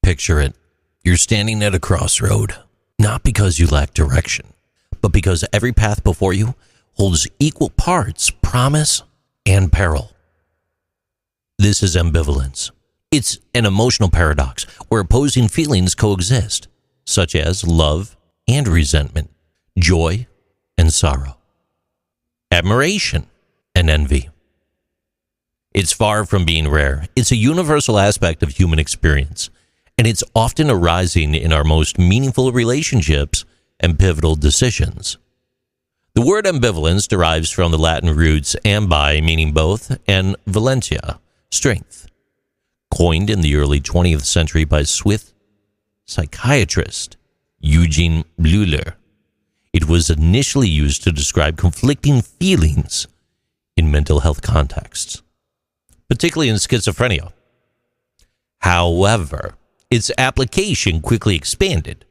Picture it. You're standing at a crossroad, not because you lack direction, but because every path before you holds equal parts promise and peril. This is ambivalence. It's an emotional paradox where opposing feelings coexist, such as love and resentment, joy and sorrow, admiration and envy. It's far from being rare. It's a universal aspect of human experience, and it's often arising in our most meaningful relationships and pivotal decisions. The word ambivalence derives from the Latin roots ambi, meaning both, and valentia, strength. Coined in the early 20th century by Swiss psychiatrist Eugene Bleuler, it was initially used to describe conflicting feelings in mental health contexts, particularly in schizophrenia. However, its application quickly expanded,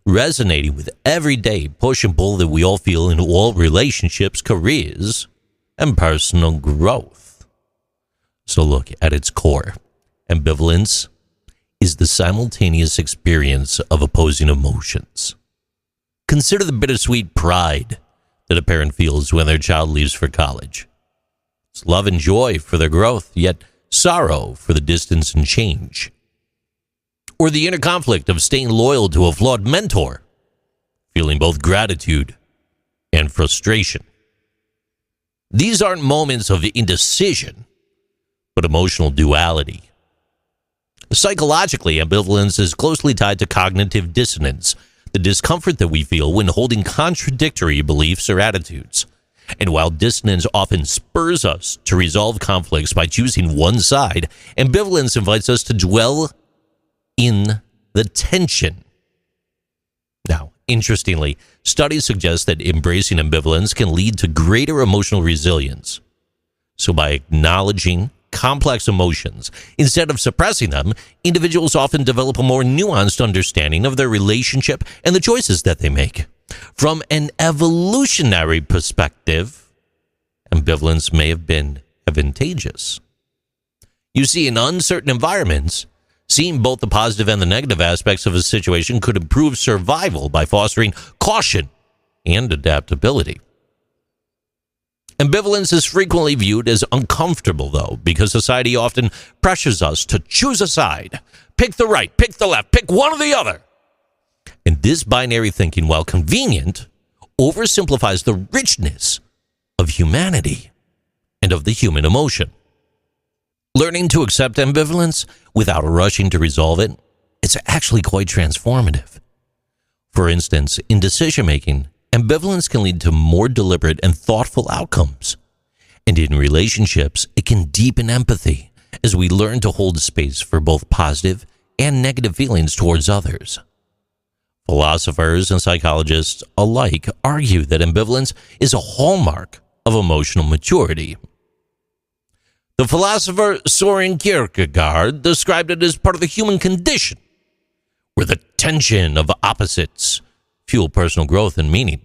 resonating with everyday push and pull that we all feel in all relationships, careers, and personal growth. So look, at its core, ambivalence is the simultaneous experience of opposing emotions. Consider the bittersweet pride that a parent feels when their child leaves for college. It's love and joy for their growth, yet sorrow for the distance and change. Or the inner conflict of staying loyal to a flawed mentor, feeling both gratitude and frustration. These aren't moments of indecision, but emotional duality. Psychologically, ambivalence is closely tied to cognitive dissonance, the discomfort that we feel when holding contradictory beliefs or attitudes. And while dissonance often spurs us to resolve conflicts by choosing one side, ambivalence invites us to dwell in the tension. Now, interestingly, studies suggest that embracing ambivalence can lead to greater emotional resilience. So by acknowledging complex emotions, instead of suppressing them, individuals often develop a more nuanced understanding of their relationship and the choices that they make. From an evolutionary perspective, ambivalence may have been advantageous. You see, in uncertain environments, seeing both the positive and the negative aspects of a situation could improve survival by fostering caution and adaptability. Ambivalence is frequently viewed as uncomfortable, though, because society often pressures us to choose a side. Pick the right, pick the left, pick one or the other. And this binary thinking, while convenient, oversimplifies the richness of humanity and of the human emotion. Learning to accept ambivalence without rushing to resolve it, it's actually quite transformative. For instance, in decision-making, ambivalence can lead to more deliberate and thoughtful outcomes. And in relationships, it can deepen empathy as we learn to hold space for both positive and negative feelings towards others. Philosophers and psychologists alike argue that ambivalence is a hallmark of emotional maturity. The philosopher Søren Kierkegaard described it as part of the human condition, where the tension of opposites fuel personal growth and meaning.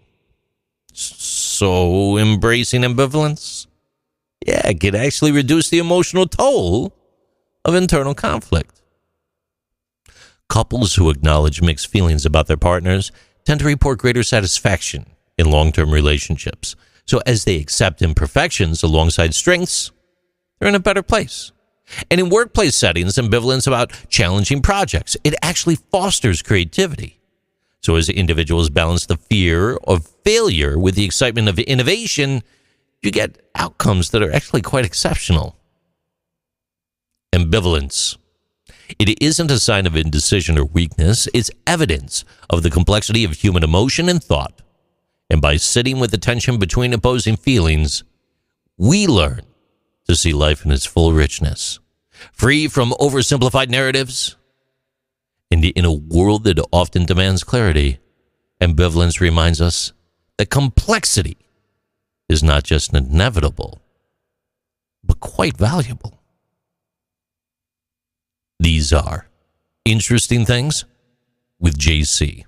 So, embracing ambivalence? Yeah, it can actually reduce the emotional toll of internal conflict. Couples who acknowledge mixed feelings about their partners tend to report greater satisfaction in long-term relationships. So as they accept imperfections alongside strengths, they're in a better place. And in workplace settings, ambivalence about challenging projects, it actually fosters creativity. So as individuals balance the fear of failure with the excitement of innovation, you get outcomes that are actually quite exceptional. Ambivalence. It isn't a sign of indecision or weakness. It's evidence of the complexity of human emotion and thought. And by sitting with the tension between opposing feelings, we learn to see life in its full richness, free from oversimplified narratives. And in a world that often demands clarity, ambivalence reminds us that complexity is not just inevitable, but quite valuable. These are Interesting Things with JC.